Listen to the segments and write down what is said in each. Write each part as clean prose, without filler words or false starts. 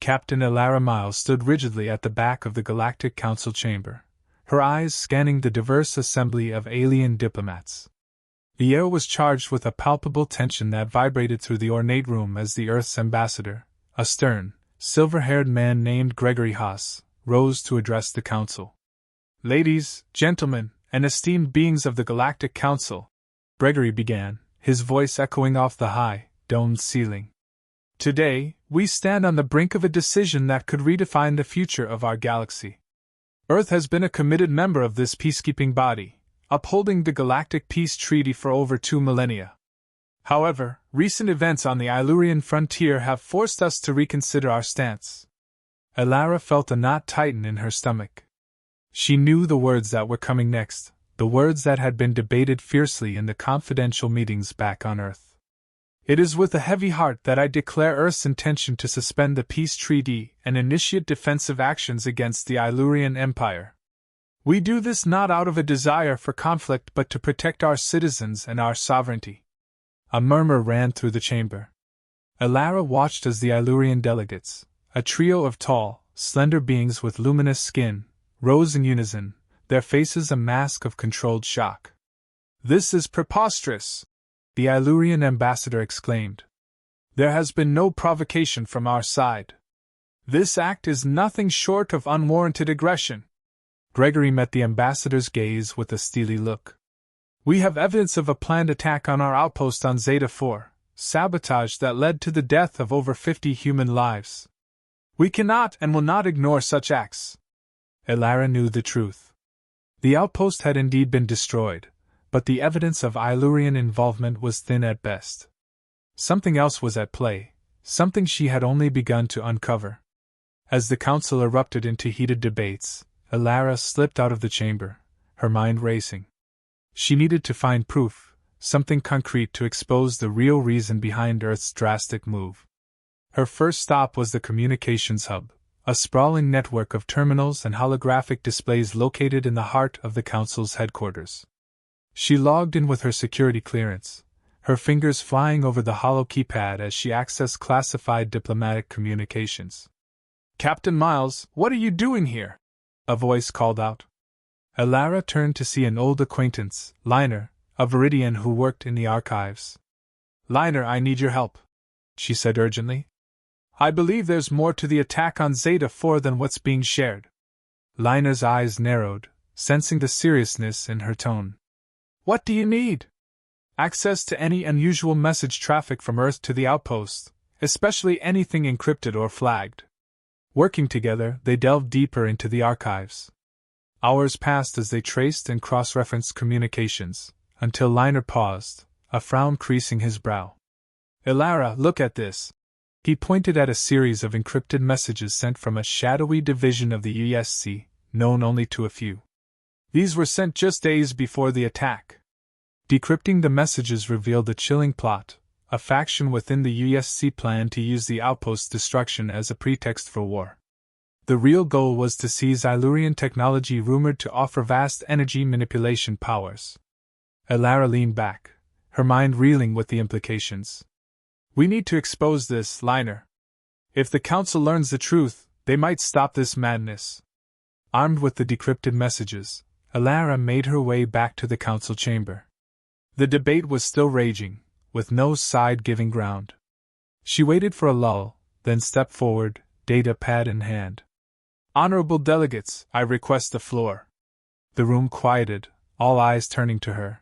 Captain Elara Miles stood rigidly at the back of the Galactic Council chamber, her eyes scanning the diverse assembly of alien diplomats. The air was charged with a palpable tension that vibrated through the ornate room as the Earth's ambassador, a stern, silver-haired man named Gregory Voss, rose to address the council. "Ladies, gentlemen, and esteemed beings of the Galactic Council," Gregory began, his voice echoing off the high, domed ceiling. "Today, we stand on the brink of a decision that could redefine the future of our galaxy. Earth has been a committed member of this peacekeeping body, upholding the Galactic Peace Treaty for over 2 millennia. However, recent events on the Illyrian frontier have forced us to reconsider our stance." Elara felt a knot tighten in her stomach. She knew the words that were coming next, the words that had been debated fiercely in the confidential meetings back on Earth. "It is with a heavy heart that I declare Earth's intention to suspend the peace treaty and initiate defensive actions against the Illyrian Empire. We do this not out of a desire for conflict but to protect our citizens and our sovereignty." A murmur ran through the chamber. Elara watched as the Illyrian delegates, a trio of tall, slender beings with luminous skin, rose in unison, their faces a mask of controlled shock. "This is preposterous!" the Illyrian ambassador exclaimed. "There has been no provocation from our side. This act is nothing short of unwarranted aggression." Gregory met the ambassador's gaze with a steely look. "We have evidence of a planned attack on our outpost on Zeta 4, sabotage that led to the death of over 50 human lives. We cannot and will not ignore such acts." Elara knew the truth. The outpost had indeed been destroyed, but the evidence of Illyrian involvement was thin at best. Something else was at play, something she had only begun to uncover. As the council erupted into heated debates, Elara slipped out of the chamber, her mind racing. She needed to find proof, something concrete to expose the real reason behind Earth's drastic move. Her first stop was the communications hub, a sprawling network of terminals and holographic displays located in the heart of the council's headquarters. She logged in with her security clearance, her fingers flying over the hollow keypad as she accessed classified diplomatic communications. "Captain Miles, what are you doing here?" a voice called out. Elara turned to see an old acquaintance, Liner, a Viridian who worked in the archives. "Liner, I need your help," she said urgently. "I believe there's more to the attack on Zeta 4 than what's being shared." Liner's eyes narrowed, sensing the seriousness in her tone. "What do you need?" "Access to any unusual message traffic from Earth to the outpost, especially anything encrypted or flagged." Working together, they delved deeper into the archives. Hours passed as they traced and cross-referenced communications, until Liner paused, a frown creasing his brow. "Elara, look at this." He pointed at a series of encrypted messages sent from a shadowy division of the USC, known only to a few. These were sent just days before the attack. Decrypting the messages revealed a chilling plot. A faction within the USC planned to use the outpost's destruction as a pretext for war. The real goal was to seize Illyrian technology rumored to offer vast energy manipulation powers. Elara leaned back, her mind reeling with the implications. "We need to expose this, Liner. If the Council learns the truth, they might stop this madness." Armed with the decrypted messages, Elara made her way back to the Council chamber. The debate was still raging, with no side giving ground. She waited for a lull, then stepped forward, data pad in hand. "Honorable delegates, I request the floor." The room quieted, all eyes turning to her.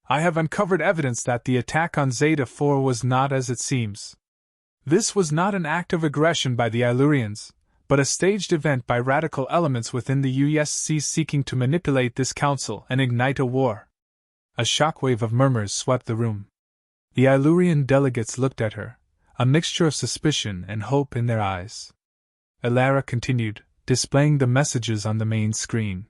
"I have uncovered evidence that the attack on Zeta 4 was not as it seems. This was not an act of aggression by the Illyrians, but a staged event by radical elements within the USC seeking to manipulate this council and ignite a war." A shockwave of murmurs swept the room. The Illyrian delegates looked at her, a mixture of suspicion and hope in their eyes. Elara continued, displaying the messages on the main screen.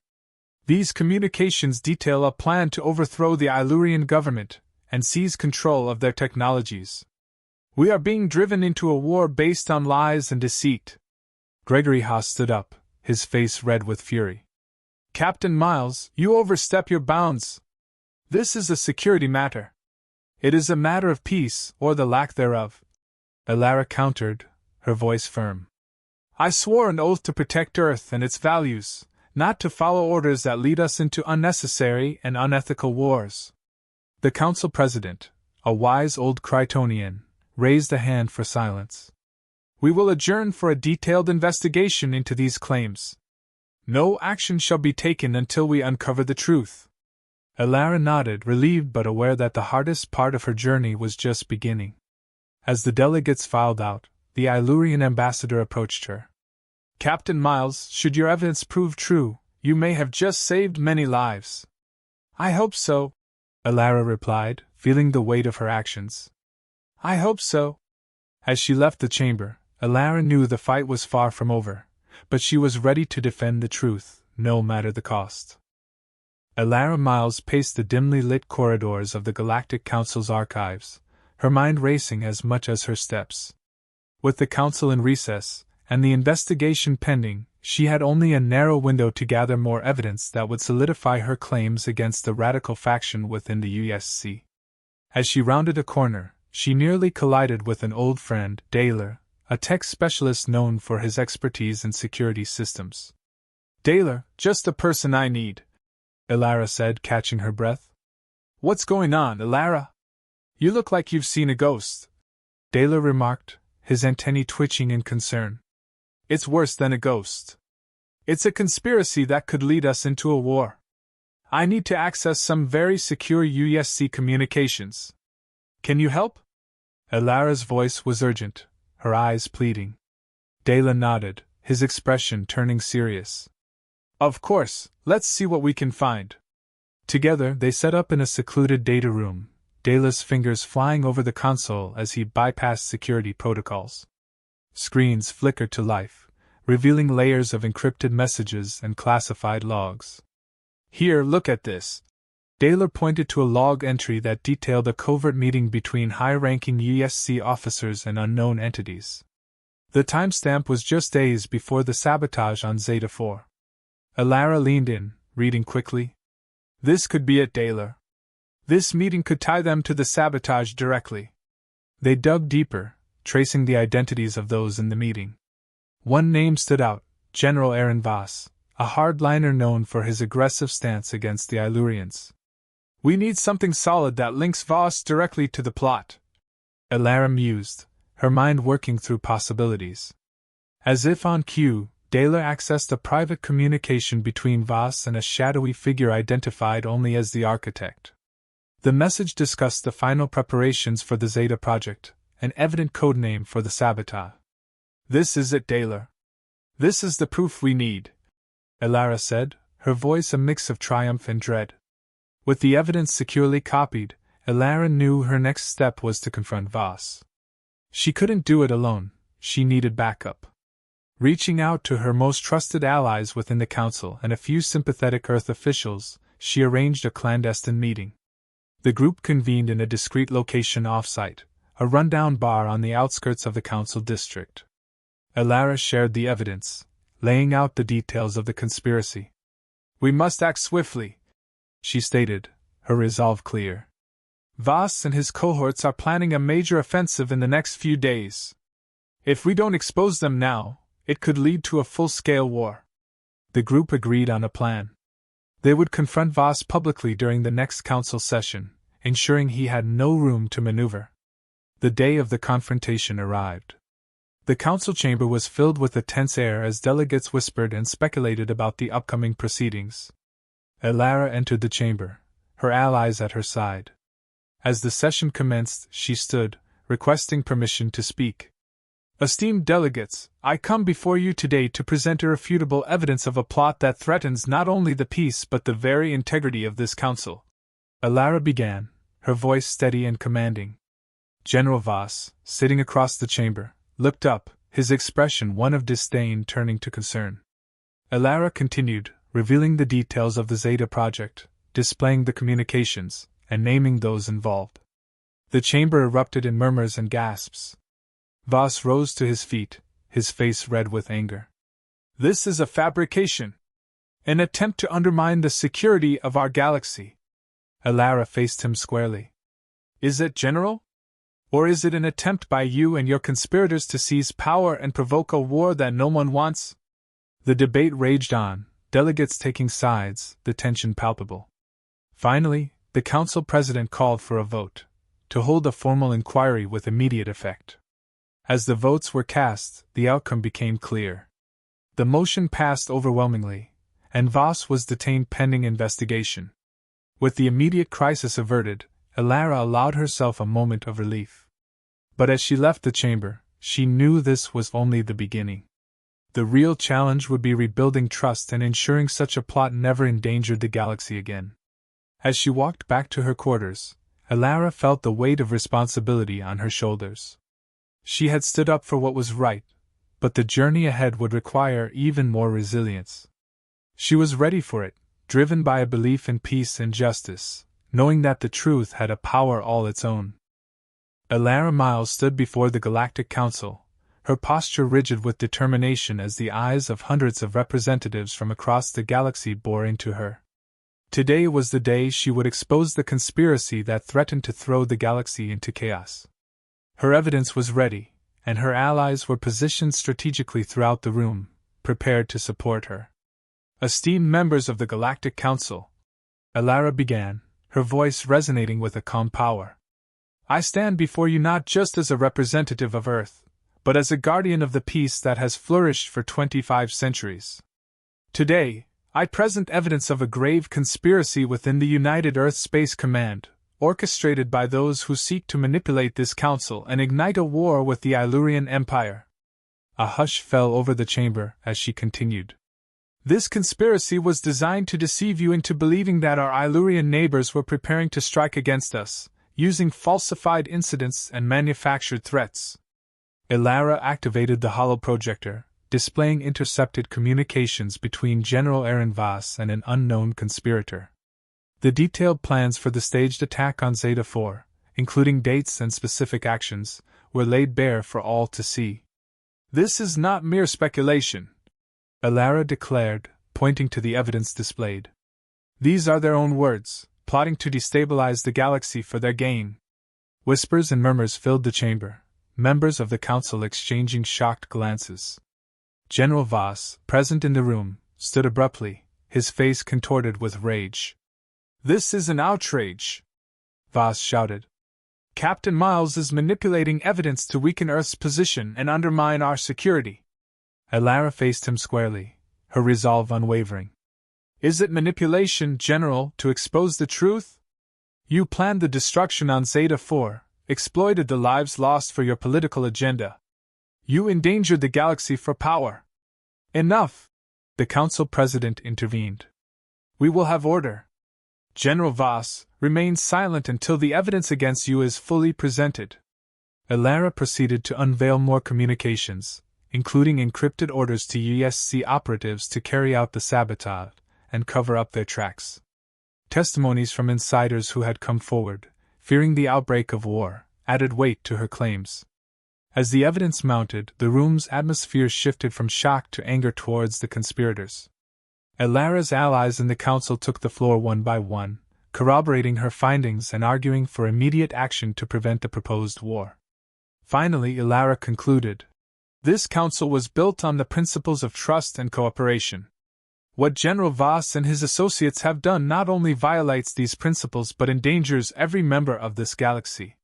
"These communications detail a plan to overthrow the Illyrian government and seize control of their technologies. We are being driven into a war based on lies and deceit." Gregory Haas stood up, his face red with fury. "Captain Miles, you overstep your bounds. This is a security matter. It is a matter of peace, or the lack thereof," Elara countered, her voice firm. I swore an oath to protect Earth and its values, not to follow orders that lead us into unnecessary and unethical wars. The council president, a wise old Krytonian, raised a hand for silence. We will adjourn for a detailed investigation into these claims. No action shall be taken until we uncover the truth. Elara nodded, relieved but aware that the hardest part of her journey was just beginning. As the delegates filed out, the Illyrian ambassador approached her. Captain Miles, should your evidence prove true, you may have just saved many lives. I hope so, Elara replied, feeling the weight of her actions. I hope so. As she left the chamber, Elara knew the fight was far from over, but she was ready to defend the truth, no matter the cost. Elara Miles paced the dimly lit corridors of the Galactic Council's archives, her mind racing as much as her steps. With the council in recess, and the investigation pending, she had only a narrow window to gather more evidence that would solidify her claims against the radical faction within the USC. As she rounded a corner, she nearly collided with an old friend, Daler, a tech specialist known for his expertise in security systems. Daler, just the person I need, Elara said, catching her breath. What's going on, Elara? You look like you've seen a ghost, Daler remarked, his antennae twitching in concern. It's worse than a ghost. It's a conspiracy that could lead us into a war. I need to access some very secure USC communications. Can you help? Elara's voice was urgent, her eyes pleading. Daler nodded, his expression turning serious. Of course, let's see what we can find. Together they set up in a secluded data room, Daler's fingers flying over the console as he bypassed security protocols. Screens flickered to life, revealing layers of encrypted messages and classified logs. Here, look at this. Daler pointed to a log entry that detailed a covert meeting between high-ranking USC officers and unknown entities. The timestamp was just days before the sabotage on Zeta 4. Elara leaned in, reading quickly. This could be it, Daler. This meeting could tie them to the sabotage directly. They dug deeper, tracing the identities of those in the meeting. One name stood out, General Aaron Voss, a hardliner known for his aggressive stance against the Illyrians. We need something solid that links Voss directly to the plot, Elara mused, her mind working through possibilities. As if on cue, Daler accessed a private communication between Voss and a shadowy figure identified only as the architect. The message discussed the final preparations for the Zeta project, an evident codename for the sabotage. This is it, Daler. This is the proof we need, Elara said, her voice a mix of triumph and dread. With the evidence securely copied, Elara knew her next step was to confront Voss. She couldn't do it alone, she needed backup. Reaching out to her most trusted allies within the council and a few sympathetic Earth officials, she arranged a clandestine meeting. The group convened in a discreet location off-site, a rundown bar on the outskirts of the council district. Elara shared the evidence, laying out the details of the conspiracy. We must act swiftly, she stated, her resolve clear. Voss and his cohorts are planning a major offensive in the next few days. If we don't expose them now, it could lead to a full-scale war. The group agreed on a plan. They would confront Voss publicly during the next council session, ensuring he had no room to maneuver. The day of the confrontation arrived. The council chamber was filled with a tense air as delegates whispered and speculated about the upcoming proceedings. Elara entered the chamber, her allies at her side. As the session commenced, she stood, requesting permission to speak. Esteemed delegates, I come before you today to present irrefutable evidence of a plot that threatens not only the peace but the very integrity of this council. Elara began, her voice steady and commanding. General Voss, sitting across the chamber, looked up, his expression one of disdain turning to concern. Elara continued, revealing the details of the Zeta project, displaying the communications, and naming those involved. The chamber erupted in murmurs and gasps. Voss rose to his feet, his face red with anger. This is a fabrication! An attempt to undermine the security of our galaxy. Elara faced him squarely. Is it, General? Or is it an attempt by you and your conspirators to seize power and provoke a war that no one wants? The debate raged on, delegates taking sides, the tension palpable. Finally, the council president called for a vote, to hold a formal inquiry with immediate effect. As the votes were cast, the outcome became clear. The motion passed overwhelmingly, and Voss was detained pending investigation. With the immediate crisis averted, Elara allowed herself a moment of relief. But as she left the chamber, she knew this was only the beginning. The real challenge would be rebuilding trust and ensuring such a plot never endangered the galaxy again. As she walked back to her quarters, Elara felt the weight of responsibility on her shoulders. She had stood up for what was right, but the journey ahead would require even more resilience. She was ready for it, driven by a belief in peace and justice, knowing that the truth had a power all its own. Elara Miles stood before the Galactic Council, her posture rigid with determination as the eyes of hundreds of representatives from across the galaxy bore into her. Today was the day she would expose the conspiracy that threatened to throw the galaxy into chaos. Her evidence was ready, and her allies were positioned strategically throughout the room, prepared to support her. Esteemed members of the Galactic Council, Elara began, her voice resonating with a calm power. I stand before you not just as a representative of Earth, but as a guardian of the peace that has flourished for 25 centuries. Today, I present evidence of a grave conspiracy within the United Earth Space Command, orchestrated by those who seek to manipulate this council and ignite a war with the Illyrian Empire. A hush fell over the chamber as she continued. This conspiracy was designed to deceive you into believing that our Illyrian neighbors were preparing to strike against us, using falsified incidents and manufactured threats. Elara activated the holoprojector, displaying intercepted communications between General Aaron Voss and an unknown conspirator. The detailed plans for the staged attack on Zeta 4, including dates and specific actions, were laid bare for all to see. This is not mere speculation, Elara declared, pointing to the evidence displayed. These are their own words, plotting to destabilize the galaxy for their gain. Whispers and murmurs filled the chamber, members of the council exchanging shocked glances. General Voss, present in the room, stood abruptly, his face contorted with rage. This is an outrage, Voss shouted. Captain Miles is manipulating evidence to weaken Earth's position and undermine our security. Elara faced him squarely, her resolve unwavering. Is it manipulation, General, to expose the truth? You planned the destruction on Zeta 4, exploited the lives lost for your political agenda. You endangered the galaxy for power. Enough! The council president intervened. We will have order. General Voss, remain silent until the evidence against you is fully presented. Elara proceeded to unveil more communications, including encrypted orders to USC operatives to carry out the sabotage and cover up their tracks. Testimonies from insiders who had come forward, fearing the outbreak of war, added weight to her claims. As the evidence mounted, the room's atmosphere shifted from shock to anger towards the conspirators. Elara's allies in the council took the floor one by one, corroborating her findings and arguing for immediate action to prevent the proposed war. Finally, Elara concluded. This council was built on the principles of trust and cooperation. What General Voss and his associates have done not only violates these principles but endangers every member of this galaxy.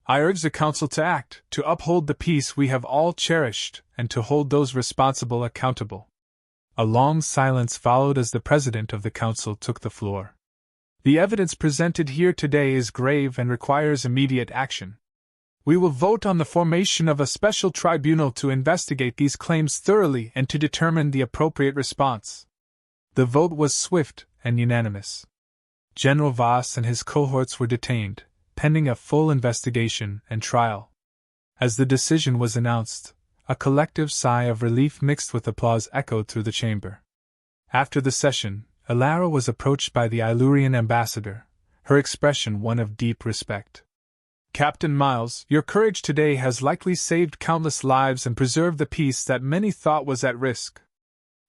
I urge the council to act, to uphold the peace we have all cherished, and to hold those responsible accountable. A long silence followed as the president of the council took the floor. The evidence presented here today is grave and requires immediate action. We will vote on the formation of a special tribunal to investigate these claims thoroughly and to determine the appropriate response. The vote was swift and unanimous. General Voss and his cohorts were detained, pending a full investigation and trial. As the decision was announced, a collective sigh of relief mixed with applause echoed through the chamber. After the session, Elara was approached by the Illyrian ambassador, her expression one of deep respect. Captain Miles, your courage today has likely saved countless lives and preserved the peace that many thought was at risk.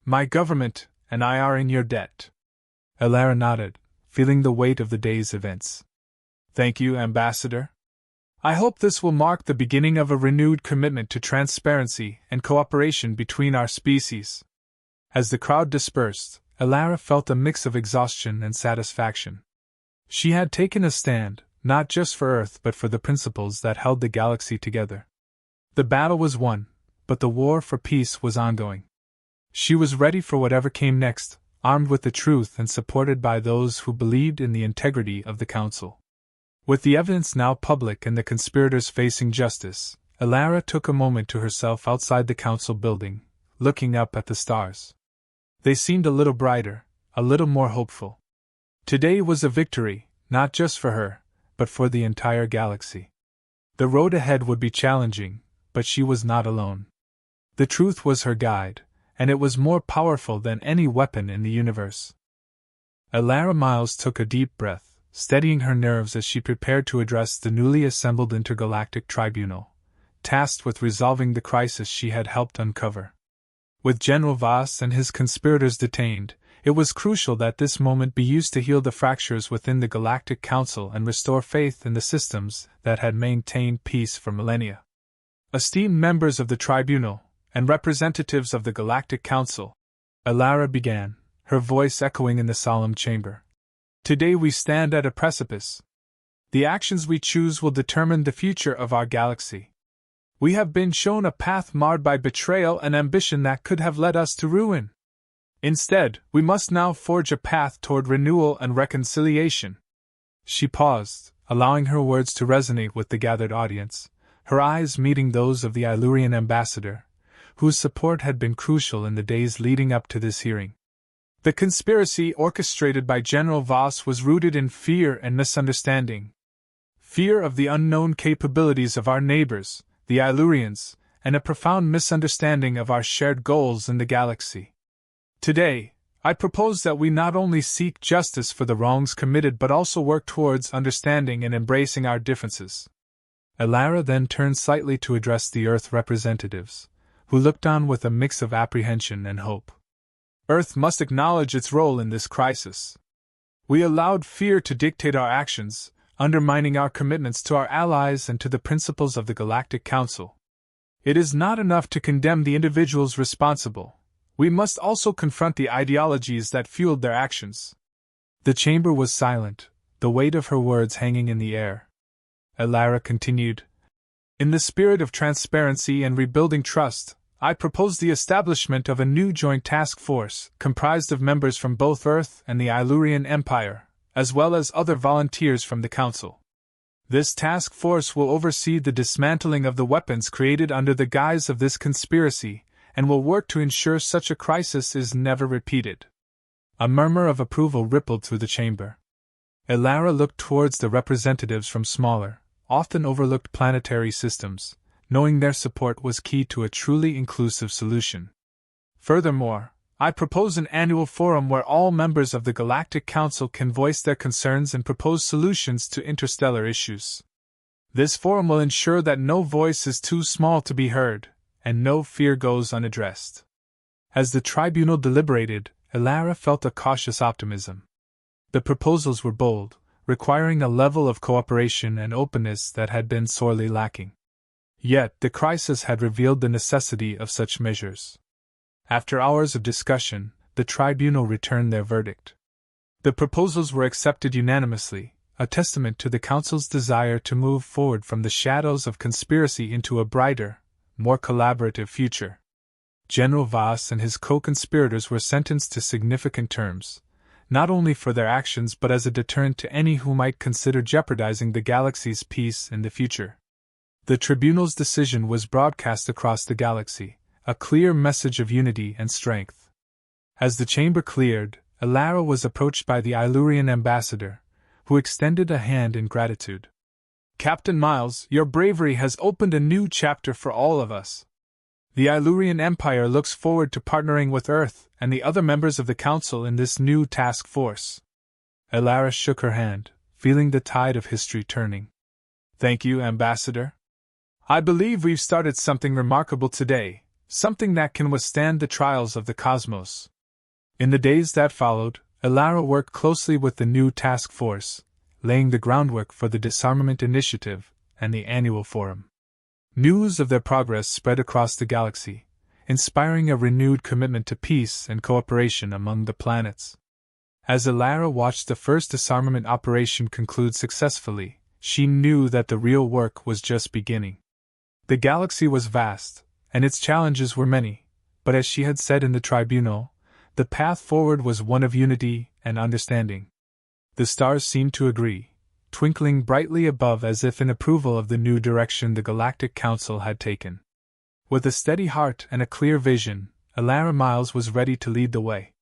My government and I are in your debt. Elara nodded, feeling the weight of the day's events. Thank you, Ambassador. I hope this will mark the beginning of a renewed commitment to transparency and cooperation between our species. As the crowd dispersed, Elara felt a mix of exhaustion and satisfaction. She had taken a stand, not just for Earth but for the principles that held the galaxy together. The battle was won, but the war for peace was ongoing. She was ready for whatever came next, armed with the truth and supported by those who believed in the integrity of the Council. With the evidence now public and the conspirators facing justice, Elara took a moment to herself outside the Council building, looking up at the stars. They seemed a little brighter, a little more hopeful. Today was a victory, not just for her, but for the entire galaxy. The road ahead would be challenging, but she was not alone. The truth was her guide, and it was more powerful than any weapon in the universe. Elara Miles took a deep breath, steadying her nerves as she prepared to address the newly assembled intergalactic tribunal, tasked with resolving the crisis she had helped uncover. With General Voss and his conspirators detained, it was crucial that this moment be used to heal the fractures within the Galactic Council and restore faith in the systems that had maintained peace for millennia. Esteemed members of the tribunal, and representatives of the Galactic Council, Elara began, her voice echoing in the solemn chamber. Today we stand at a precipice. The actions we choose will determine the future of our galaxy. We have been shown a path marred by betrayal and ambition that could have led us to ruin. Instead, we must now forge a path toward renewal and reconciliation. She paused, allowing her words to resonate with the gathered audience, her eyes meeting those of the Illyrian ambassador, whose support had been crucial in the days leading up to this hearing. The conspiracy orchestrated by General Voss was rooted in fear and misunderstanding. Fear of the unknown capabilities of our neighbors, the Illyrians, and a profound misunderstanding of our shared goals in the galaxy. Today, I propose that we not only seek justice for the wrongs committed but also work towards understanding and embracing our differences. Elara then turned slightly to address the Earth representatives, who looked on with a mix of apprehension and hope. Earth must acknowledge its role in this crisis. We allowed fear to dictate our actions, undermining our commitments to our allies and to the principles of the Galactic Council. It is not enough to condemn the individuals responsible. We must also confront the ideologies that fueled their actions. The chamber was silent, the weight of her words hanging in the air. Elara continued, "In the spirit of transparency and rebuilding trust, I propose the establishment of a new joint task force, comprised of members from both Earth and the Illyrian Empire, as well as other volunteers from the Council. This task force will oversee the dismantling of the weapons created under the guise of this conspiracy, and will work to ensure such a crisis is never repeated." A murmur of approval rippled through the chamber. Elara looked towards the representatives from smaller, often overlooked planetary systems, knowing their support was key to a truly inclusive solution. Furthermore, I propose an annual forum where all members of the Galactic Council can voice their concerns and propose solutions to interstellar issues. This forum will ensure that no voice is too small to be heard, and no fear goes unaddressed. As the tribunal deliberated, Elara felt a cautious optimism. The proposals were bold, requiring a level of cooperation and openness that had been sorely lacking. Yet the crisis had revealed the necessity of such measures. After hours of discussion, the tribunal returned their verdict. The proposals were accepted unanimously, a testament to the Council's desire to move forward from the shadows of conspiracy into a brighter, more collaborative future. General Voss and his co-conspirators were sentenced to significant terms, not only for their actions but as a deterrent to any who might consider jeopardizing the galaxy's peace in the future. The tribunal's decision was broadcast across the galaxy, a clear message of unity and strength. As the chamber cleared, Elara was approached by the Illyrian ambassador, who extended a hand in gratitude. "Captain Miles, your bravery has opened a new chapter for all of us. The Illyrian Empire looks forward to partnering with Earth and the other members of the Council in this new task force." Elara shook her hand, feeling the tide of history turning. "Thank you, Ambassador. I believe we've started something remarkable today, something that can withstand the trials of the cosmos." In the days that followed, Elara worked closely with the new task force, laying the groundwork for the disarmament initiative, and the annual forum. News of their progress spread across the galaxy, inspiring a renewed commitment to peace and cooperation among the planets. As Alara watched the first disarmament operation conclude successfully, she knew that the real work was just beginning. The galaxy was vast, and its challenges were many, but as she had said in the tribunal, the path forward was one of unity and understanding. The stars seemed to agree, twinkling brightly above as if in approval of the new direction the Galactic Council had taken. With a steady heart and a clear vision, Alara Miles was ready to lead the way.